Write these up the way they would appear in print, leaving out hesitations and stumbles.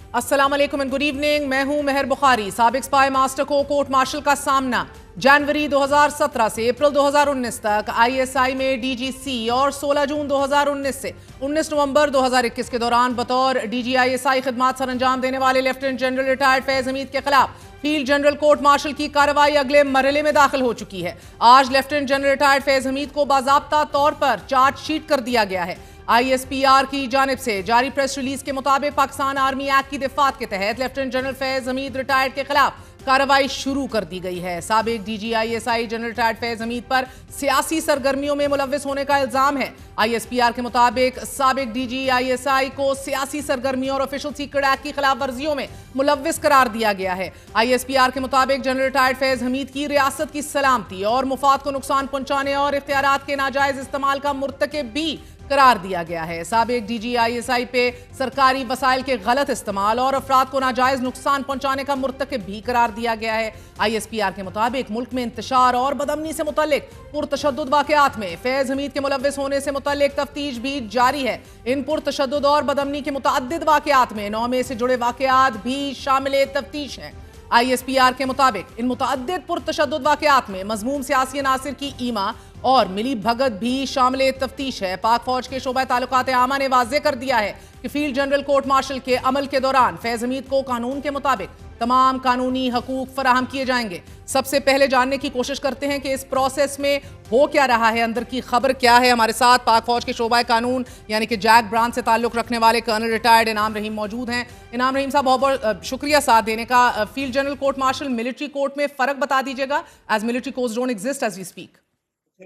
अस्सलाम वालेकुम and good evening. मैं हूं मेहर बुखारी। साबिक स्पाई मास्टर को कोर्ट मार्शल का सामना। जनवरी 2017 से अप्रैल 2019 तक आईएसआई में डीजीसी और 16 जून 2019 से 19 नवंबर 2021 के दौरान बतौर डीजी आईएसआई खिदमात सर अंजाम देने वाले lieutenant general retired Faiz Hamid के खिलाफ फील्ड जनरल कोर्ट मार्शल की कार्रवाई अगले मरहले में दाखिल हो चुकी है। आज lieutenant general retired Faiz Hamid को बाज़ाब्ता तौर पर चार्जशीट कर दिया गया है। आईएसपीआर की जानिब से जारी प्रेस रिलीज के मुताबिक पाकिस्तान आर्मी एक्ट की दिफात के तहत lieutenant general Faiz Hamid retired के खिलाफ कार्रवाई शुरू कर दी गई है। साबिक DG ISI general retired Faiz Hamid पर सियासी सरगर्मियों में मुलव्विस होने का इल्जाम है। आईएसपीआर के मुताबिक साबिक डीजी आईएसआई को सियासी सरगर्मियों और ऑफिशियल सीक्रेट एक्ट की खिलाफ वर्जियों में मुलव्विस करार दिया गया है। आईएसपीआर के मुताबिक जनरल रिटायर्ड फैज हमीद की रियासत की सलामती और मुफाद को नुकसान पहुंचाने और इख्तियारात के नाजायज इस्तेमाल का मुर्तकिब भी करार दिया गया है। साबिक डीजी आईएसआई पे सरकारी वसाइल के गलत इस्तेमाल और अफराद को नाजायज नुकसान पहुंचाने का मुर्तकिब भी करार दिया गया है। आईएसपीआर के मुताबिक मुल्क में इंतशार और बदअमनी से मुतल्लिक पुरतशद्दुद वाकयात में फैज हमीद के मुलव्विस होने से मुतल्लिक तफ्तीश भी जारी है। इन पुरतशद्दुद और बदअमनी के मुतअद्दिद वाकयात में 9 में से जुड़े वाकयात भी शामिल तफ्तीश हैं। आईएसपीआर के मुताबिक इन मुतअद्दिद पुरतशद्दुद वाकयात में मज़मूम सियासी अनासिर की ईमा और मिली भगत भी शामिल तफ्तीश है। पाक फौज के शोबा ताल्लुकात आमा ने वाज़ेह कर दिया है कि फील्ड जनरल कोर्ट मार्शल के अमल के दौरान फैज हमीद को कानून के मुताबिक तमाम कानूनी हकूक फराहम किए जाएंगे। सबसे पहले जानने की कोशिश करते हैं कि इस प्रोसेस में हो क्या रहा है, अंदर की खबर क्या है। हमारे साथ पाक फौज के शोबा कानून यानी कि जैक ब्रांच से ताल्लुक रखने वाले कर्नल रिटायर्ड इनाम रहीम मौजूद हैं। इनाम रहीम साहब, बहुत बहुत शुक्रिया साथ देने का। Field general court martial military court में फ़र्क बता दीजिएगा, as military courts don't exist as we speak.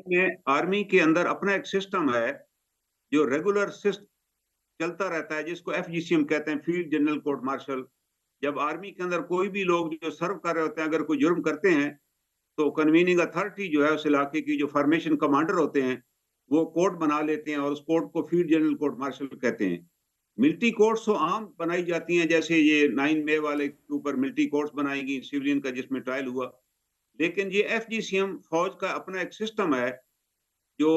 में आर्मी के अंदर अपना एक सिस्टम है जो रेगुलर सिस्टम चलता रहता है, जिसको एफजीसीएम कहते हैं, फील्ड जनरल कोर्ट मार्शल। जब आर्मी के अंदर कोई भी लोग जो सर्व कर रहे होते हैं अगर कोई जुर्म करते हैं तो कन्वीनिंग अथॉरिटी जो है उस इलाके की जो फॉर्मेशन कमांडर होते हैं वो कोर्ट बना लेते हैं और उस कोर्ट को फील्ड जनरल कोर्ट मार्शल कहते हैं। मिलिट्री कोर्ट्स तो आम बनाई जाती हैं, जैसे ये 9 मई वाले के ऊपर मिलिट्री कोर्ट्स बनाएगी सिविलियन का जिसमें ट्रायल हुआ। लेकिन ये एफजीसीएम फौज का अपना एक सिस्टम है जो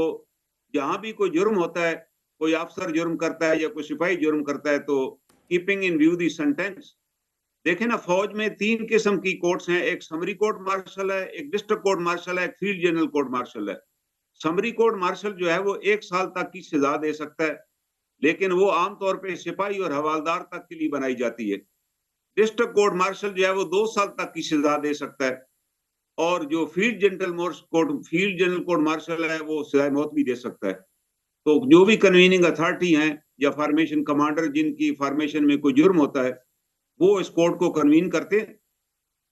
जहां भी कोई जुर्म होता है, कोई अफसर जुर्म करता है या कोई सिपाही जुर्म करता है, तो keeping in view the sentence. देखें ना, फौज में 3 किस्म की कोर्ट्स हैं। एक समरी कोर्ट मार्शल है, एक डिस्ट्रिक्ट कोर्ट मार्शल है, एक फील्ड जनरल कोर्ट मार्शल है। समरी कोर्ट मार्शल जो है वो 1 साल तक की सजा दे सकता है, लेकिन वो आमतौर पर सिपाही और हवालदार तक के लिए बनाई जाती है। डिस्ट्रिक्ट कोर्ट मार्शल जो है वो 2 साल तक की सजा दे सकता है, और जो फील्ड जनरल कोर्ट मार्शल है वो सजाए मौत भी दे सकता है। तो जो भी कन्वीनिंग अथॉरिटी हैं या फॉर्मेशन कमांडर जिनकी फॉर्मेशन में कोई जुर्म होता है वो इस कोर्ट को कन्वीन करते हैं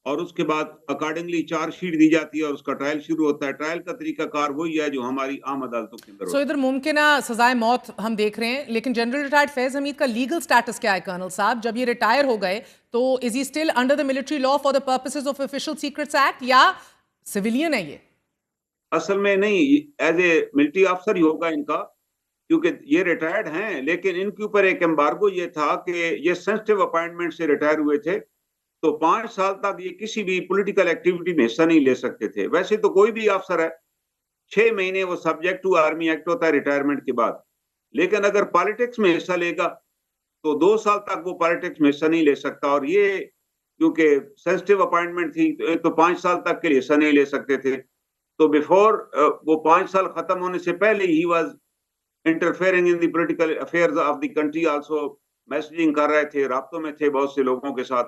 और उसके बाद अकॉर्डिंगली चार्जशीट दी जाती है और उसका ट्रायल शुरू होता है। ट्रायल का तरीकाकार वही है जो हमारी आम अदालतों के अंदर। इधर मुमकिन सजाए मौत हम देख रहे हैं, लेकिन जनरल रिटायर्ड फैज हमीद का लीगल स्टेटस क्या है कर्नल साहब? जब ये रिटायर हो गए तो is he still under the military law for the purposes of official secrets act या सिविलियन है ये? असल में नहीं, एज ए मिलिट्री अफसर ही होगा इनका, क्योंकि ये रिटायर्ड हैं, लेकिन इनके ऊपर एक एम्बार्गो ये था कि ये सेंसिटिव अपॉइंटमेंट से रिटायर हुए थे, तो 5 साल तक ये किसी भी पॉलिटिकल एक्टिविटी में हिस्सा नहीं ले सकते थे। वैसे तो कोई भी अफसर है 6 महीने वो सब्जेक्ट टू आर्मी एक्ट होता है रिटायरमेंट के बाद, लेकिन अगर पॉलिटिक्स में हिस्सा लेगा तो 2 साल तक वो पॉलिटिक्स में हिस्सा नहीं ले सकता। और ये क्योंकि सेंसिटिव अपॉइंटमेंट थी तो 5 साल तक के लिए हिस्सा नहीं ले सकते थे। तो बिफोर वो 5 साल खत्म होने से पहले he was interfering in the political affairs of the country, also messaging कर रहे थे, राब्तों में थे बहुत से लोगों के साथ,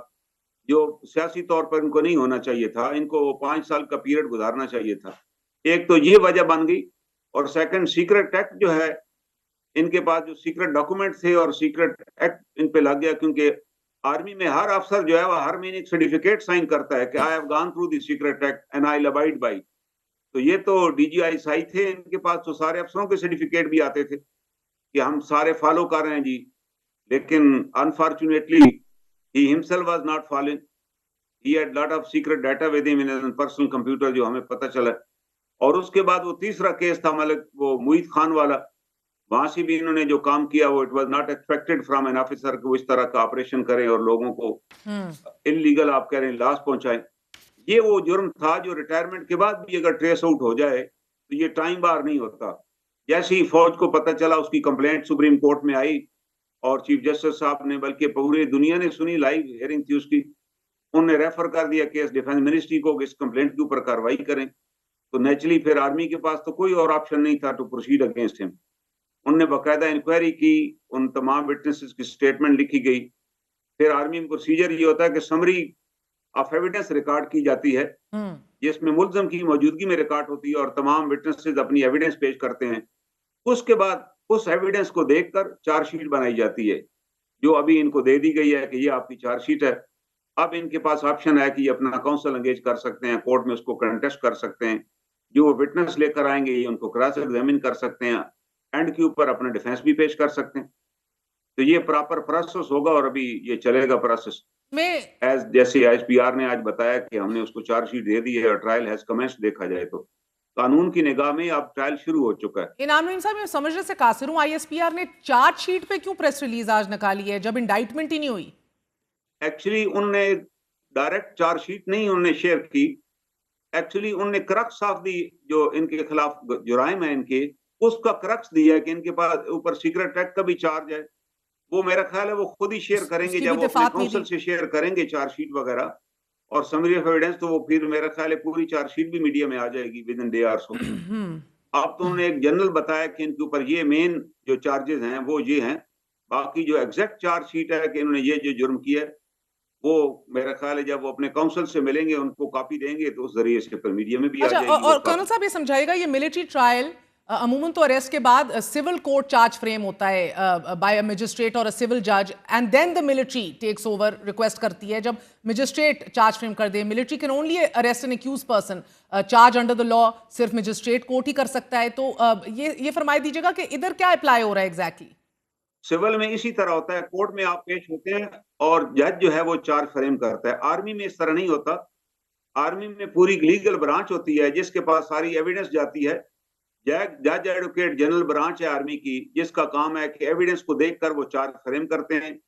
जो सियासी तौर पर इनको नहीं होना चाहिए था। इनको 5 साल का पीरियड गुजारना चाहिए था। एक तो ये वजह बन गई, और सेकंड सीक्रेट एक्ट जो है, इनके पास जो सीक्रेट डॉक्यूमेंट थे और सीक्रेट एक्ट इन पे लग गया, क्योंकि आर्मी में हर अफसर जो है वो हर महीने एक सर्टिफिकेट साइन करता है कि I have gone through the secret act and I will abide by. तो ये तो डीजीआईएसआई थे, इनके पास तो सारे अफसरों के सर्टिफिकेट भी आते थे कि हम सारे फॉलो कर रहे हैं जी, लेकिन unfortunately he himself was not following. He had lot of secret data with him in personal computer, जो हमें पता चला। और उसके बाद वो तीसरा केस था मतलब वो मुईद खान वाला, वहां से भी इन्होंने जो काम किया वो it was not expected from an officer को इस तरह का ऑपरेशन करें और लोगों को इलीगल आप कह रहे हैं लॉस पहुंचाएं। ये वो जुर्म था जो रिटायरमेंट के बाद भी अगर ट्रेस आउट हो जाए तो ये टाइम बार नहीं होता। जैसे ही फौज को पता चला, उसकी कंप्लेंट सुप्रीम कोर्ट में आई और चीफ जस्टिस साहब ने, बल्कि पूरी दुनिया ने सुनी, लाइव हियरिंग थी उसकी, उन्होंने रेफर कर दिया केस डिफेंस मिनिस्ट्री को कि इस कंप्लेंट के ऊपर कार्रवाई करें। तो नेचुरली फिर आर्मी के पास तो कोई और ऑप्शन नहीं था टू प्रोसीड अगेंस्ट हिम। उनने बाकायदा इंक्वायरी की, उन तमाम विटनेसेस की स्टेटमेंट लिखी गई। फिर आर्मी में प्रोसीजर ये होता है कि समरी ऑफ एविडेंस रिकॉर्ड की जाती है, जिसमें मुल्ज़म की मौजूदगी में रिकॉर्ड होती है और तमाम विटनेसेस अपनी एविडेंस पेश करते हैं। उसके बाद उस एविडेंस को देखकर चार्जशीट बनाई जाती है, जो अभी इनको दे दी गई है कि ये आपकी चार्जशीट है। अब इनके पास ऑप्शन है कि ये अपना काउंसिल एंगेज कर सकते हैं, कोर्ट में उसको कंटेस्ट कर सकते हैं, जो विटनेस लेकर आएंगे ये उनको क्रॉस एग्जामिन कर सकते हैं, एंड के ऊपर अपना डिफेंस भी पेश कर सकते हैं। तो ये प्रॉपर प्रोसेस होगा और अभी ये चलेगा प्रोसेस में। एज जैसे एसपीआर ने आज बताया कि हमने उसको चार्जशीट दे दी है और ट्रायल हैज कमेंस्ड। देखा जाए तो कानून की निगाह में अब ट्रायल शुरू हो चुका है। इनाम रहीम साहब, मैं समझने से कासिर हूं, आईएसपीआर ने चार्जशीट पे क्यों प्रेस रिलीज आज निकाली है जब इंडाइटमेंट ही नहीं हुई? एक्चुअली उनने डायरेक्ट चार्जशीट नहीं उनने शेयर की, एक्चुअली उनने क्रक्स ऑफ दी, जो इनके खिलाफ जुराइम है इनके, उसका क्रक्स दिया है कि इनके पास ऊपर सीक्रेट एक्ट का भी चार्ज है। वो मेरा ख्याल है वो खुद ही शेयर करेंगे, जब वो अपने काउंसिल से शेयर करेंगे चार्जशीट वगैरह और समरी ऑफ एविडेंस, तो वो फिर मेरा ख्याल है पूरी चार्जशीट भी मीडिया में आ जाएगी within day or so. अब तो उन्होंने एक जनरल बताया कि इनके ऊपर ये मेन जो चार्जेस हैं वो ये हैं, बाकी जो एग्जैक्ट चार्जशीट है कि इन्होंने ये जो जुर्म किया है, वो मेरा ख्याल है जब वो अपने काउंसिल से मिलेंगे, उनको कॉपी देंगे, तो उस जरिए से फिर मीडिया में भी आ जाएगी। और कर्नल साहब ये समझाएगा, ये मिलिट्री ट्रायल अमूमन तो अरेस्ट के बाद सिविल कोर्ट चार्ज फ्रेम होता है बाय अ मजिस्ट्रेट और अ सिविल जज, and then the military takes over, request करती है जब मजिस्ट्रेट चार्ज फ्रेम कर दे। Military can only arrest an accused person, charge under the law सिर्फ मजिस्ट्रेट कोर्ट ही कर सकता है। तो ये फरमाई दीजिएगा कि इधर क्या अप्लाई हो रहा है एग्जैक्टली? सिविल में इसी तरह होता है, कोर्ट में आप पेश होते हैं और जज जो है वो चार्ज फ्रेम करता है। आर्मी में इस तरह नहीं होता। आर्मी में पूरी लीगल ब्रांच होती है जिसके पास सारी एविडेंस जाती है। जज एडवोकेट जनरल ब्रांच है आर्मी की, जिसका काम है कि एविडेंस को देखकर वो चार्ज फ्रेम करते हैं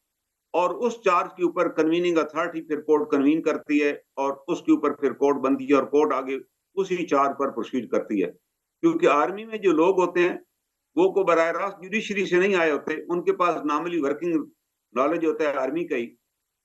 और उस चार्ज के ऊपर कन्वीनिंग अथॉरिटी फिर कोर्ट कन्वीन करती है और उसके ऊपर फिर कोर्ट बनती है और कोर्ट आगे उसी चार्ज पर प्रोसीड करती है। क्योंकि आर्मी में जो लोग होते हैं वो को बराह रास्त जुडिशरी से नहीं आए होते, उनके पास नॉर्मली वर्किंग नॉलेज होता है आर्मी का ही,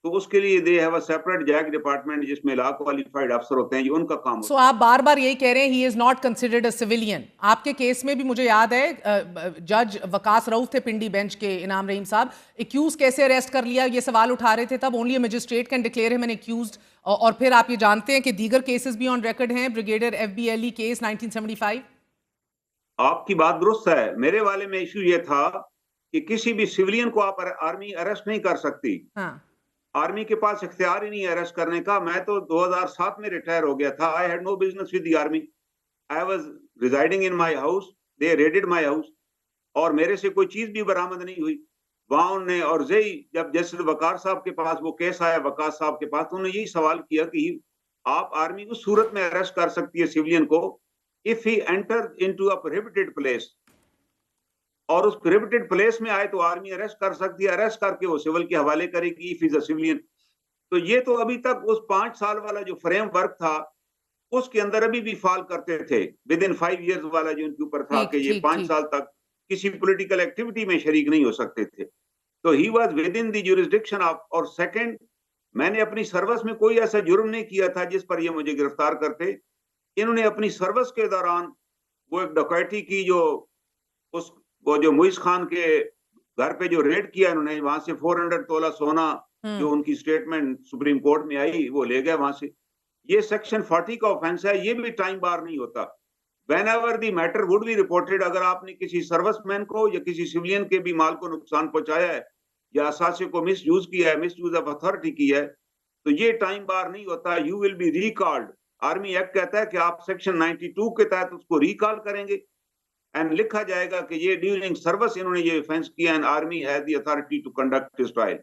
तो उसके लिए they have a separate zag department जिसमें लॉ क्वालिफाइड अफसर होते हैं, ये उनका काम होता है। सो आप बार बार यही कह रहे हैं he is not considered a civilian. आपके केस में भी मुझे याद है जज वकास रऊफ थे पिंडी बेंच के, इनाम रहीम साहब, एक्यूज कैसे अरेस्ट कर लिया ये सवाल उठा रहे थे तब, only magistrate can declare him an accused. और फिर आप ये जानते हैं कि दीगर केसेस भी ऑन रिकॉर्ड हैं, ब्रिगेडियर FBLE केस 1975। आपकी बात दुरुस्त है। मेरे वाले में इशू ये था कि किसी भी सिविलियन को आप आर्मी अरेस्ट नहीं कर सकती। हाँ। आर्मी के पास इख्तियार ही नहीं है अरेस्ट करने का। मैं तो 2007 में रिटायर हो गया था। I had no business with the army. I was residing in my house, they raided my house और मेरे से कोई चीज भी बरामद नहीं हुई वहां। उन्होंने और जब जस्टिस वकार साहब के पास वो केस आया, वकास साहब के पास, उन्होंने यही सवाल किया कि आप आर्मी उस सूरत में अरेस्ट कर सकती है सिविलियन को if he enter into a prohibited place, और उस प्रोहिबिटेड प्लेस में आए तो आर्मी अरेस्ट कर सकती है, अरेस्ट करके वो सिविल के हवाले करेगी इफ इज अ सिविलियन। तो ये तो अभी तक उस 5 साल वाला जो फ्रेमवर्क था उसके अंदर अभी भी फॉल करते थे, विद इन 5 years वाला जो उनके ऊपर था कि ये 5 साल तक किसी पॉलिटिकल एक्टिविटी में शरीक नहीं हो सकते थे। तो he was with in the jurisdiction of. और सेकंड, मैंने अपनी सर्विस में कोई ऐसा जुर्म नहीं किया था जिस पर ये मुझे गिरफ्तार करते। इन्होंने अपनी सर्विस के दौरान वो एक डकैती की, वो जो मुइज खान के घर पे जो रेड किया इन्होंने, वहां से 400 तोला सोना जो उनकी स्टेटमेंट सुप्रीम कोर्ट में आई वो ले गए वहां से। ये सेक्शन 40 का ऑफेंस है, ये भी टाइम बार नहीं होता। Whenever the matter would be reported, अगर आपने किसी सर्विसमैन को या किसी सिविलियन के भी माल को नुकसान पहुंचाया है या असासे को मिसयूज किया है, मिसयूज ऑफ अथॉरिटी किया है, तो ये टाइम बार नहीं होता। You will be recalled. Army act कहता है कि आप सेक्शन 92 के तहत उसको रिकॉल करेंगे एंड लिखा जाएगा कि ये ड्यूरिंग सर्विस इन्होंने ये ऑफेंस किया and army has the authority to conduct his trial.